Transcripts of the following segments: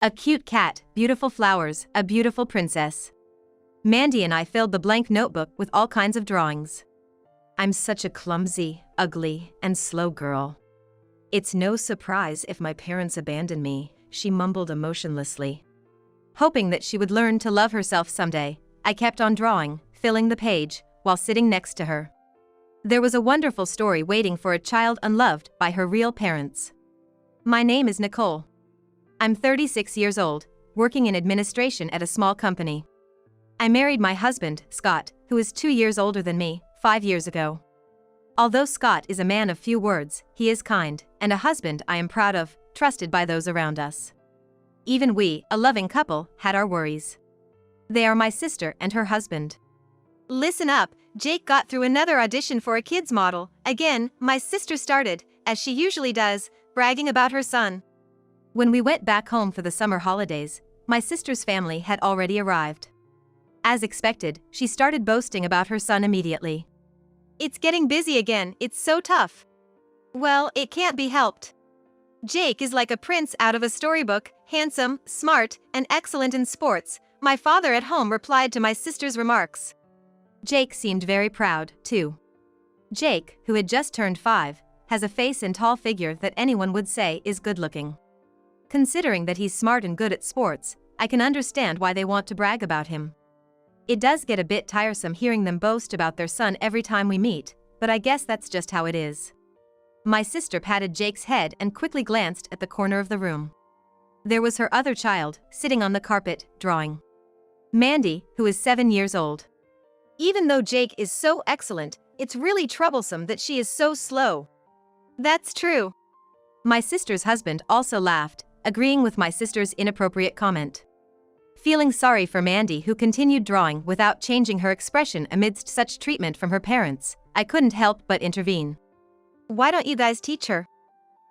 A cute cat, beautiful flowers, a beautiful princess. Mandy and I filled the blank notebook with all kinds of drawings. I'm such a clumsy, ugly, and slow girl. It's no surprise if my parents abandon me, she mumbled emotionlessly. Hoping that she would learn to love herself someday, I kept on drawing, filling the page, while sitting next to her. There was a wonderful story waiting for a child unloved by her real parents. My name is Nicole. I'm 36 years old, working in administration at a small company. I married my husband, Scott, who is 2 years older than me, 5 years ago. Although Scott is a man of few words, he is kind, and a husband I am proud of, trusted by those around us. Even we, a loving couple, had our worries. They are my sister and her husband. Listen up, Jake got through another audition for a kids model. Again, my sister started, as she usually does, bragging about her son. When we went back home for the summer holidays, my sister's family had already arrived. As expected, she started boasting about her son immediately. It's getting busy again, it's so tough. Well, it can't be helped. Jake is like a prince out of a storybook, handsome, smart, and excellent in sports, my father at home replied to my sister's remarks. Jake seemed very proud, too. Jake, who had just turned 5, has a face and tall figure that anyone would say is good-looking. Considering that he's smart and good at sports, I can understand why they want to brag about him. It does get a bit tiresome hearing them boast about their son every time we meet, but I guess that's just how it is. My sister patted Jake's head and quickly glanced at the corner of the room. There was her other child, sitting on the carpet, drawing. Mandy, who is 7 years old. Even though Jake is so excellent, it's really troublesome that she is so slow. That's true. My sister's husband also laughed, agreeing with my sister's inappropriate comment. Feeling sorry for Mandy, who continued drawing without changing her expression amidst such treatment from her parents, I couldn't help but intervene. Why don't you guys teach her?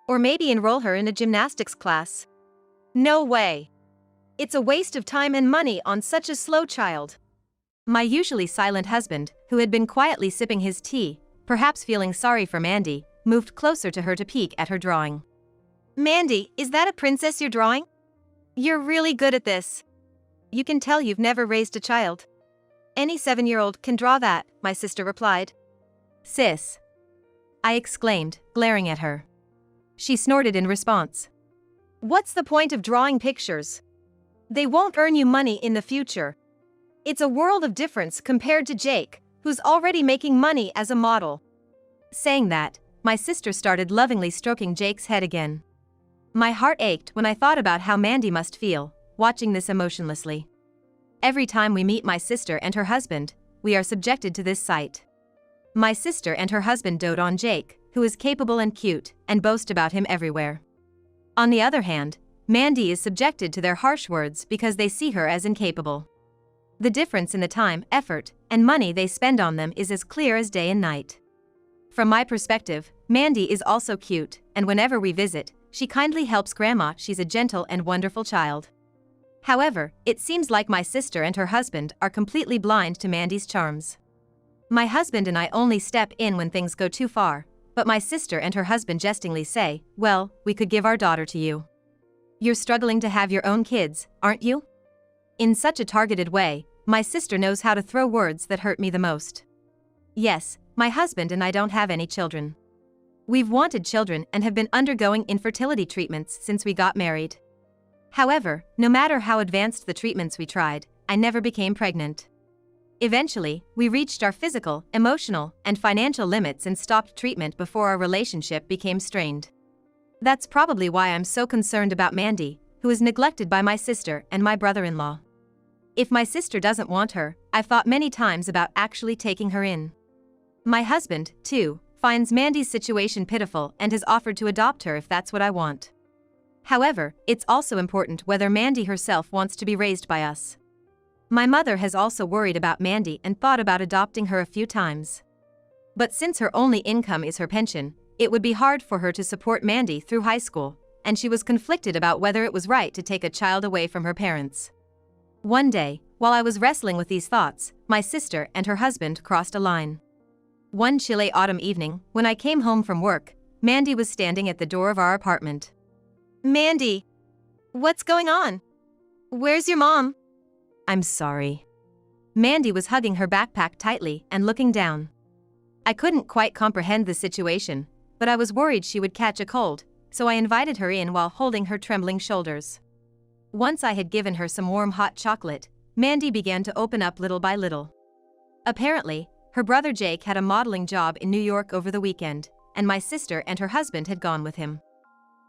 Or maybe enroll her in a gymnastics class? No way. It's a waste of time and money on such a slow child. My usually silent husband, who had been quietly sipping his tea, perhaps feeling sorry for Mandy, moved closer to her to peek at her drawing. Mandy, is that a princess you're drawing? You're really good at this. You can tell you've never raised a child. Any 7-year-old can draw that, my sister replied. Sis, I exclaimed, glaring at her. She snorted in response. What's the point of drawing pictures? They won't earn you money in the future. It's a world of difference compared to Jake, who's already making money as a model. Saying that, my sister started lovingly stroking Jake's head again. My heart ached when I thought about how Mandy must feel, watching this emotionlessly. Every time we meet my sister and her husband, we are subjected to this sight. My sister and her husband dote on Jake, who is capable and cute, and boast about him everywhere. On the other hand, Mandy is subjected to their harsh words because they see her as incapable. The difference in the time, effort, and money they spend on them is as clear as day and night. From my perspective, Mandy is also cute, and whenever we visit, she kindly helps Grandma. She's a gentle and wonderful child. However, it seems like my sister and her husband are completely blind to Mandy's charms. My husband and I only step in when things go too far, but my sister and her husband jestingly say, well, we could give our daughter to you. You're struggling to have your own kids, aren't you? In such a targeted way, my sister knows how to throw words that hurt me the most. Yes, my husband and I don't have any children. We've wanted children and have been undergoing infertility treatments since we got married. However, no matter how advanced the treatments we tried, I never became pregnant. Eventually, we reached our physical, emotional, and financial limits and stopped treatment before our relationship became strained. That's probably why I'm so concerned about Mandy, who is neglected by my sister and my brother-in-law. If my sister doesn't want her, I've thought many times about actually taking her in. My husband, too, finds Mandy's situation pitiful and has offered to adopt her if that's what I want. However, it's also important whether Mandy herself wants to be raised by us. My mother has also worried about Mandy and thought about adopting her a few times. But since her only income is her pension, it would be hard for her to support Mandy through high school, and she was conflicted about whether it was right to take a child away from her parents. One day, while I was wrestling with these thoughts, my sister and her husband crossed a line. One chilly autumn evening, when I came home from work, Mandy was standing at the door of our apartment. Mandy! What's going on? Where's your mom? I'm sorry. Mandy was hugging her backpack tightly and looking down. I couldn't quite comprehend the situation, but I was worried she would catch a cold, so I invited her in while holding her trembling shoulders. Once I had given her some warm hot chocolate, Mandy began to open up little by little. Apparently, her brother Jake had a modeling job in New York over the weekend, and my sister and her husband had gone with him.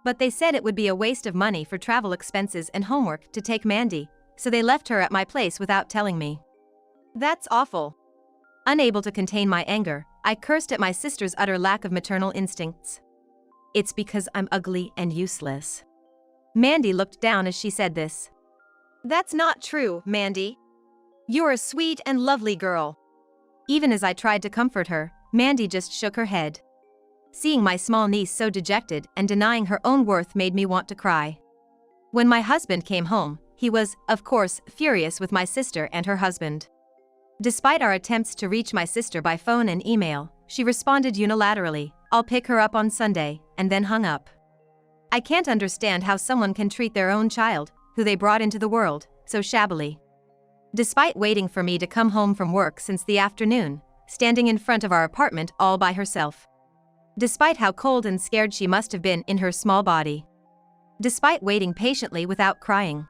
But they said it would be a waste of money for travel expenses and homework to take Mandy, so they left her at my place without telling me. That's awful. Unable to contain my anger, I cursed at my sister's utter lack of maternal instincts. It's because I'm ugly and useless. Mandy looked down as she said this. That's not true, Mandy. You're a sweet and lovely girl. Even as I tried to comfort her, Mandy just shook her head. Seeing my small niece so dejected and denying her own worth made me want to cry. When my husband came home, he was, of course, furious with my sister and her husband. Despite our attempts to reach my sister by phone and email, she responded unilaterally, "I'll pick her up on Sunday," and then hung up. I can't understand how someone can treat their own child, who they brought into the world, so shabbily. Despite waiting for me to come home from work since the afternoon, standing in front of our apartment all by herself. Despite how cold and scared she must have been in her small body. Despite waiting patiently without crying.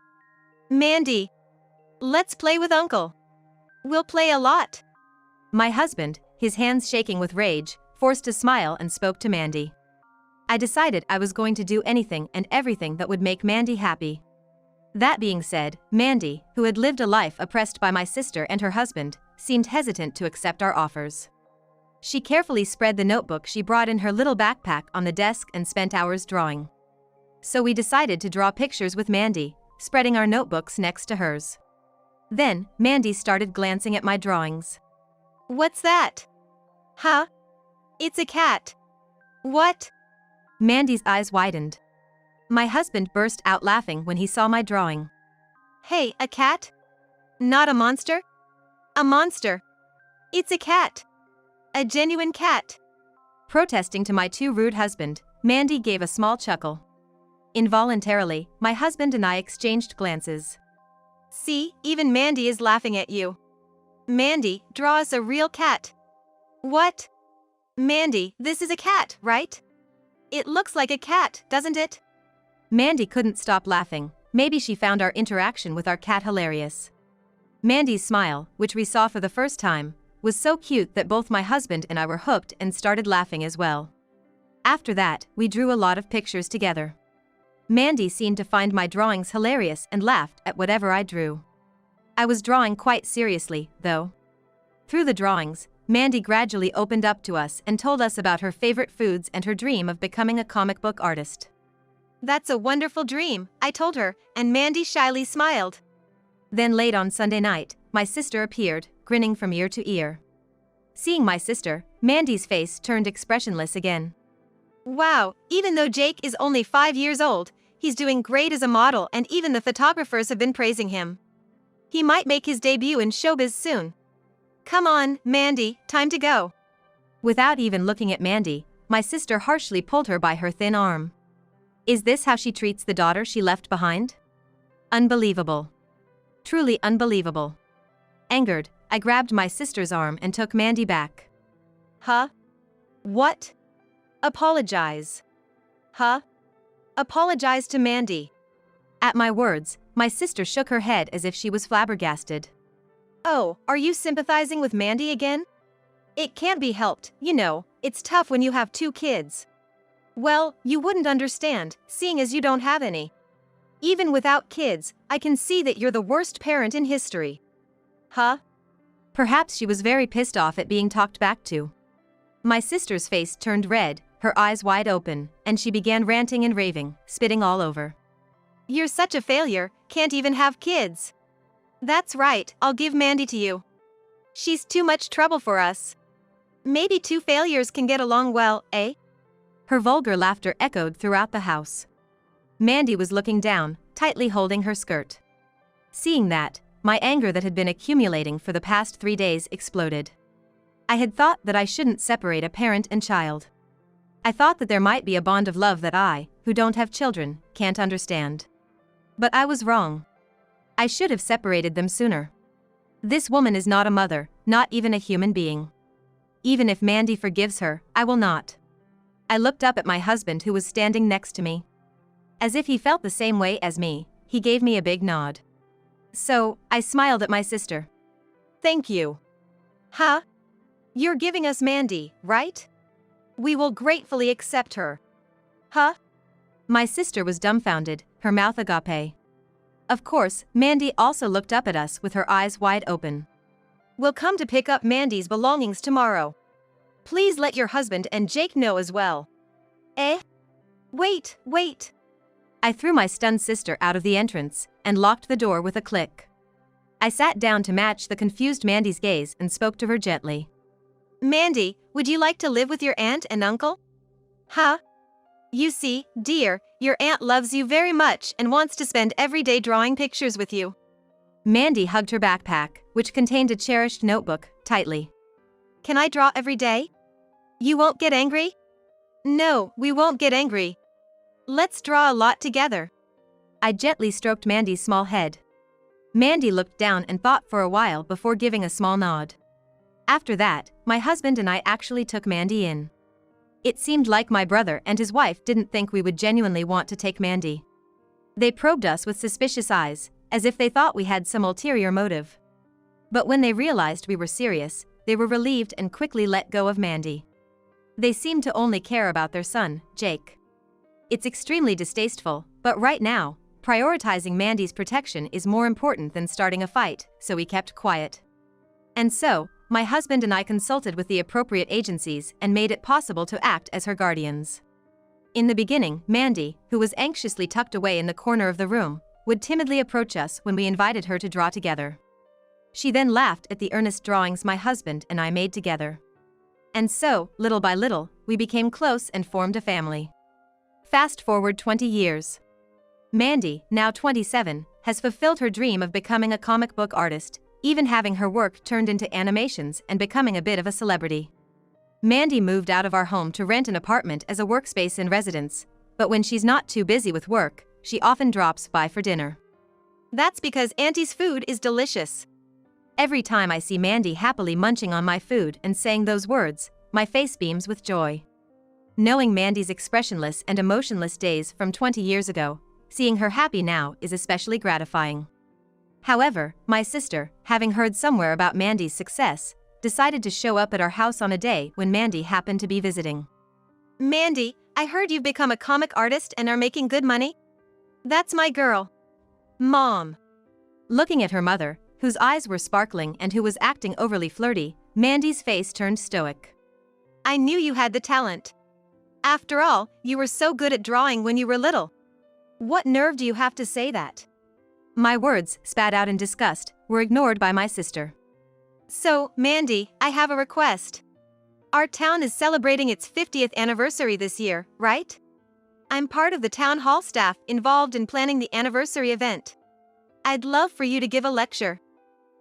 Mandy, let's play with Uncle. We'll play a lot. My husband, his hands shaking with rage, forced a smile and spoke to Mandy. I decided I was going to do anything and everything that would make Mandy happy. That being said, Mandy, who had lived a life oppressed by my sister and her husband, seemed hesitant to accept our offers. She carefully spread the notebook she brought in her little backpack on the desk and spent hours drawing. So we decided to draw pictures with Mandy, spreading our notebooks next to hers. Then, Mandy started glancing at my drawings. What's that? Huh? It's a cat. What? Mandy's eyes widened. My husband burst out laughing when he saw my drawing. Hey, a cat? Not a monster? A monster. It's a cat. A genuine cat. Protesting to my too rude husband, Mandy gave a small chuckle. Involuntarily, my husband and I exchanged glances. See, even Mandy is laughing at you. Mandy, draw us a real cat. What? Mandy, this is a cat, right? It looks like a cat, doesn't it? Mandy couldn't stop laughing. Maybe she found our interaction with our cat hilarious. Mandy's smile, which we saw for the first time, was so cute that both my husband and I were hooked and started laughing as well. After that, we drew a lot of pictures together. Mandy seemed to find my drawings hilarious and laughed at whatever I drew. I was drawing quite seriously, though. Through the drawings, Mandy gradually opened up to us and told us about her favorite foods and her dream of becoming a comic book artist. That's a wonderful dream, I told her, and Mandy shyly smiled. Then late on Sunday night, my sister appeared, grinning from ear to ear. Seeing my sister, Mandy's face turned expressionless again. Wow, even though Jake is only 5 years old, he's doing great as a model and even the photographers have been praising him. He might make his debut in showbiz soon. Come on, Mandy, time to go. Without even looking at Mandy, my sister harshly pulled her by her thin arm. Is this how she treats the daughter she left behind? Unbelievable. Truly unbelievable. Angered, I grabbed my sister's arm and took Mandy back. Huh? What? Apologize. Huh? Apologize to Mandy. At my words, my sister shook her head as if she was flabbergasted. Oh, are you sympathizing with Mandy again? It can't be helped, you know, it's tough when you have 2 kids. Well, you wouldn't understand, seeing as you don't have any. Even without kids, I can see that you're the worst parent in history. Huh? Perhaps she was very pissed off at being talked back to. My sister's face turned red, her eyes wide open, and she began ranting and raving, spitting all over. You're such a failure, can't even have kids. That's right, I'll give Mandy to you. She's too much trouble for us. Maybe 2 failures can get along well, eh? Her vulgar laughter echoed throughout the house. Mandy was looking down, tightly holding her skirt. Seeing that, my anger that had been accumulating for the past 3 days exploded. I had thought that I shouldn't separate a parent and child. I thought that there might be a bond of love that I, who don't have children, can't understand. But I was wrong. I should have separated them sooner. This woman is not a mother, not even a human being. Even if Mandy forgives her, I will not. I looked up at my husband who was standing next to me. As if he felt the same way as me, he gave me a big nod. So, I smiled at my sister. Thank you. Huh? You're giving us Mandy, right? We will gratefully accept her. Huh? My sister was dumbfounded, her mouth agape. Of course, Mandy also looked up at us with her eyes wide open. We'll come to pick up Mandy's belongings tomorrow. Please let your husband and Jake know as well. Eh? Wait. I threw my stunned sister out of the entrance and locked the door with a click. I sat down to match the confused Mandy's gaze and spoke to her gently. Mandy, would you like to live with your aunt and uncle? Huh? You see, dear, your aunt loves you very much and wants to spend every day drawing pictures with you. Mandy hugged her backpack, which contained a cherished notebook, tightly. Can I draw every day? You won't get angry? No, we won't get angry. Let's draw a lot together. I gently stroked Mandy's small head. Mandy looked down and thought for a while before giving a small nod. After that, my husband and I actually took Mandy in. It seemed like my brother and his wife didn't think we would genuinely want to take Mandy. They probed us with suspicious eyes, as if they thought we had some ulterior motive. But when they realized we were serious, they were relieved and quickly let go of Mandy. They seemed to only care about their son, Jake. It's extremely distasteful, but right now, prioritizing Mandy's protection is more important than starting a fight, so we kept quiet. And so, my husband and I consulted with the appropriate agencies and made it possible to act as her guardians. In the beginning, Mandy, who was anxiously tucked away in the corner of the room, would timidly approach us when we invited her to draw together. She then laughed at the earnest drawings my husband and I made together. And so, little by little, we became close and formed a family. Fast forward 20 years. Mandy, now 27, has fulfilled her dream of becoming a comic book artist, even having her work turned into animations and becoming a bit of a celebrity. Mandy moved out of our home to rent an apartment as a workspace in residence, but when she's not too busy with work, she often drops by for dinner. That's because Auntie's food is delicious. Every time I see Mandy happily munching on my food and saying those words, my face beams with joy. Knowing Mandy's expressionless and emotionless days from 20 years ago, seeing her happy now is especially gratifying. However, my sister, having heard somewhere about Mandy's success, decided to show up at our house on a day when Mandy happened to be visiting. Mandy, I heard you've become a comic artist and are making good money? That's my girl. Mom. Looking at her mother, whose eyes were sparkling and who was acting overly flirty, Mandy's face turned stoic. I knew you had the talent. After all, you were so good at drawing when you were little. What nerve do you have to say that? My words, spat out in disgust, were ignored by my sister. So, Mandy, I have a request. Our town is celebrating its 50th anniversary this year, right? I'm part of the town hall staff involved in planning the anniversary event. I'd love for you to give a lecture.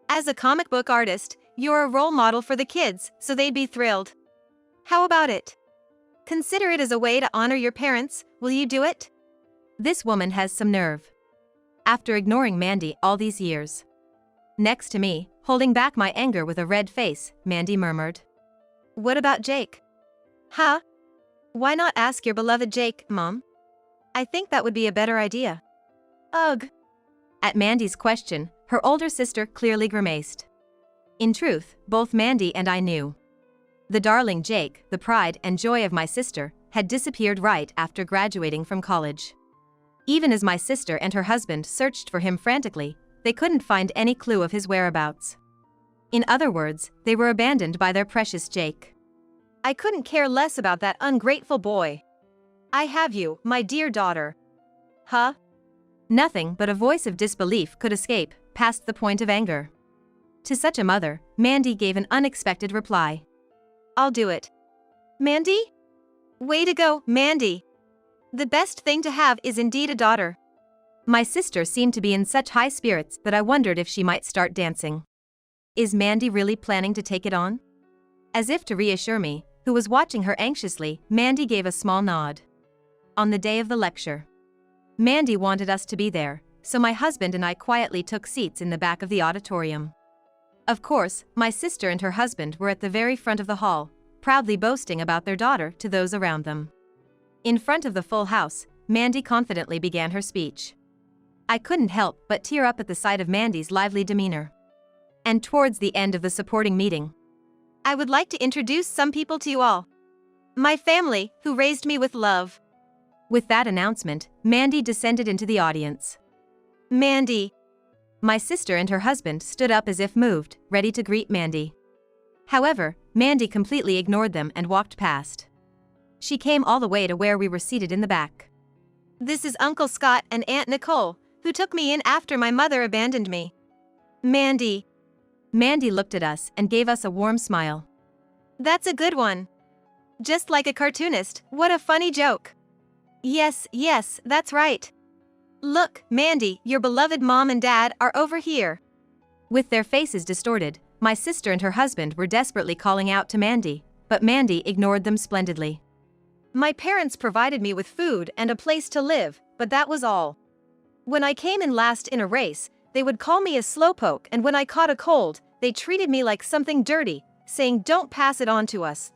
As a comic book artist, you're a role model for the kids, so they'd be thrilled. How about it? Consider it as a way to honor your parents. Will you do it? This woman has some nerve. After ignoring Mandy all these years. Next to me, holding back my anger with a red face, Mandy murmured. What about Jake? Huh? Why not ask your beloved Jake, Mom? I think that would be a better idea. Ugh. At Mandy's question, her older sister clearly grimaced. In truth, both Mandy and I knew. The darling Jake, the pride and joy of my sister, had disappeared right after graduating from college. Even as my sister and her husband searched for him frantically, they couldn't find any clue of his whereabouts. In other words, they were abandoned by their precious Jake. I couldn't care less about that ungrateful boy. I have you, my dear daughter. Huh? Nothing but a voice of disbelief could escape, past the point of anger. To such a mother, Mandy gave an unexpected reply. I'll do it. Mandy? Way to go, Mandy. The best thing to have is indeed a daughter. My sister seemed to be in such high spirits that I wondered if she might start dancing. Is Mandy really planning to take it on? As if to reassure me, who was watching her anxiously, Mandy gave a small nod. On the day of the lecture. Mandy wanted us to be there, so my husband and I quietly took seats in the back of the auditorium. Of course, my sister and her husband were at the very front of the hall, proudly boasting about their daughter to those around them. In front of the full house, Mandy confidently began her speech. I couldn't help but tear up at the sight of Mandy's lively demeanor. And towards the end of the supporting meeting, I would like to introduce some people to you all. My family, who raised me with love. With that announcement, Mandy descended into the audience. Mandy. My sister and her husband stood up as if moved, ready to greet Mandy. However, Mandy completely ignored them and walked past. She came all the way to where we were seated in the back. This is Uncle Scott and Aunt Nicole, who took me in after my mother abandoned me. Mandy. Mandy looked at us and gave us a warm smile. That's a good one. Just like a cartoonist, what a funny joke. Yes, that's right. Look, Mandy, your beloved mom and dad are over here. With their faces distorted, my sister and her husband were desperately calling out to Mandy, but Mandy ignored them splendidly. My parents provided me with food and a place to live, but that was all. When I came in last in a race, they would call me a slowpoke, and when I caught a cold, they treated me like something dirty, saying don't pass it on to us.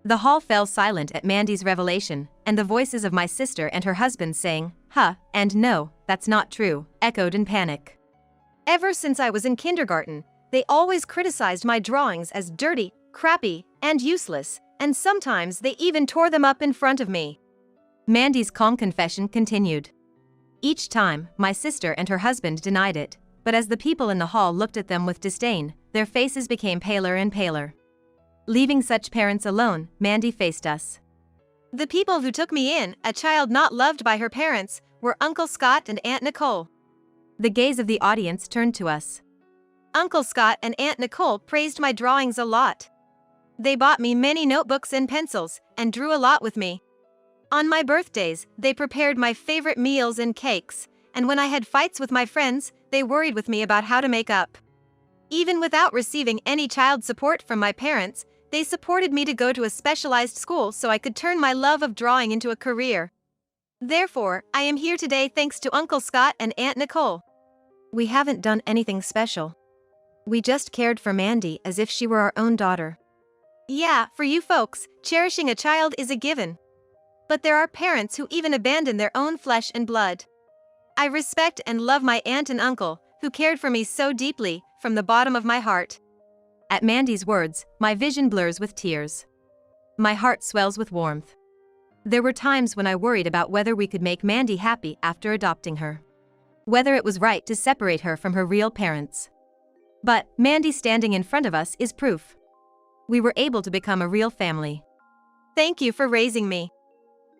The hall fell silent at Mandy's revelation, and the voices of my sister and her husband saying, "Huh," and "No, that's not true," echoed in panic. Ever since I was in kindergarten, they always criticized my drawings as dirty, crappy, and useless, and sometimes they even tore them up in front of me. Mandy's calm confession continued. Each time, my sister and her husband denied it, but as the people in the hall looked at them with disdain, their faces became paler and paler. Leaving such parents alone, Mandy faced us. The people who took me in, a child not loved by her parents, were Uncle Scott and Aunt Nicole. The gaze of the audience turned to us. Uncle Scott and Aunt Nicole praised my drawings a lot. They bought me many notebooks and pencils, and drew a lot with me. On my birthdays, they prepared my favorite meals and cakes, and when I had fights with my friends, they worried with me about how to make up. Even without receiving any child support from my parents, they supported me to go to a specialized school so I could turn my love of drawing into a career. Therefore, I am here today thanks to Uncle Scott and Aunt Nicole. We haven't done anything special. We just cared for Mandy as if she were our own daughter. Yeah, for you folks, cherishing a child is a given. But there are parents who even abandon their own flesh and blood. I respect and love my aunt and uncle, who cared for me so deeply, from the bottom of my heart. At Mandy's words, my vision blurs with tears. My heart swells with warmth. There were times when I worried about whether we could make Mandy happy after adopting her. Whether it was right to separate her from her real parents. But Mandy standing in front of us is proof. We were able to become a real family. Thank you for raising me.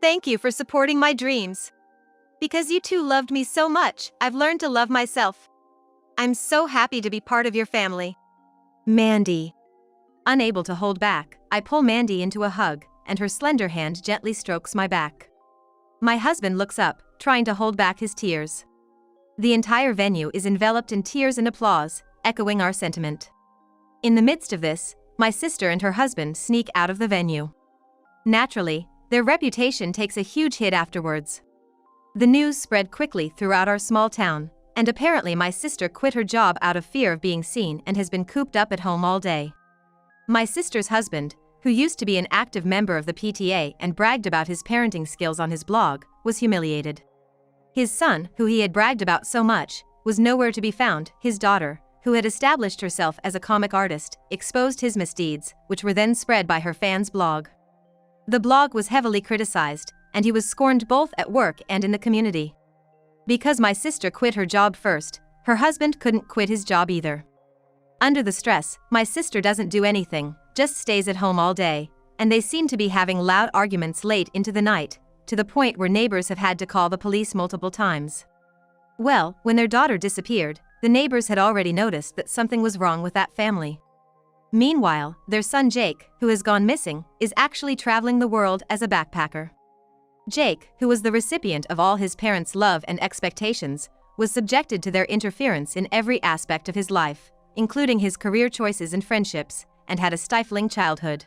Thank you for supporting my dreams. Because you two loved me so much, I've learned to love myself. I'm so happy to be part of your family. Mandy. Unable to hold back, I pull Mandy into a hug, and her slender hand gently strokes my back. My husband looks up, trying to hold back his tears. The entire venue is enveloped in tears and applause, echoing our sentiment. In the midst of this, my sister and her husband sneak out of the venue. Naturally, their reputation takes a huge hit afterwards. The news spread quickly throughout our small town, and apparently my sister quit her job out of fear of being seen and has been cooped up at home all day. My sister's husband, who used to be an active member of the PTA and bragged about his parenting skills on his blog, was humiliated. His son, who he had bragged about so much, was nowhere to be found. His daughter, who had established herself as a comic artist, exposed his misdeeds, which were then spread by her fans' blog. The blog was heavily criticized, and he was scorned both at work and in the community. Because my sister quit her job first, her husband couldn't quit his job either. Under the stress, my sister doesn't do anything, just stays at home all day, and they seem to be having loud arguments late into the night, to the point where neighbors have had to call the police multiple times. Well, when their daughter disappeared, the neighbors had already noticed that something was wrong with that family. Meanwhile, their son Jake, who has gone missing, is actually traveling the world as a backpacker. Jake, who was the recipient of all his parents' love and expectations, was subjected to their interference in every aspect of his life, including his career choices and friendships, and had a stifling childhood.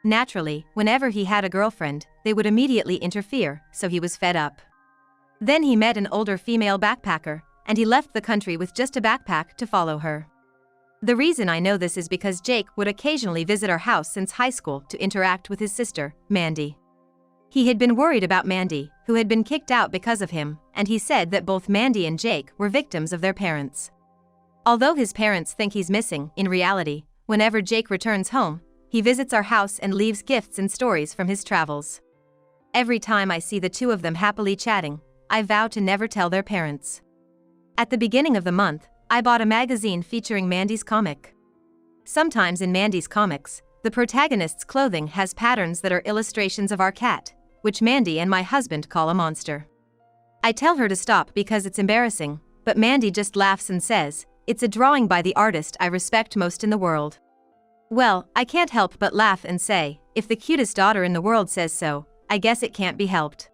Naturally, whenever he had a girlfriend, they would immediately interfere, so he was fed up. Then he met an older female backpacker, and he left the country with just a backpack to follow her. The reason I know this is because Jake would occasionally visit our house since high school to interact with his sister, Mandy. He had been worried about Mandy, who had been kicked out because of him, and he said that both Mandy and Jake were victims of their parents. Although his parents think he's missing, in reality, whenever Jake returns home, he visits our house and leaves gifts and stories from his travels. Every time I see the two of them happily chatting, I vow to never tell their parents. At the beginning of the month, I bought a magazine featuring Mandy's comic. Sometimes in Mandy's comics, the protagonist's clothing has patterns that are illustrations of our cat, which Mandy and my husband call a monster. I tell her to stop because it's embarrassing, but Mandy just laughs and says, "It's a drawing by the artist I respect most in the world." Well, I can't help but laugh and say, if the cutest daughter in the world says so, I guess it can't be helped.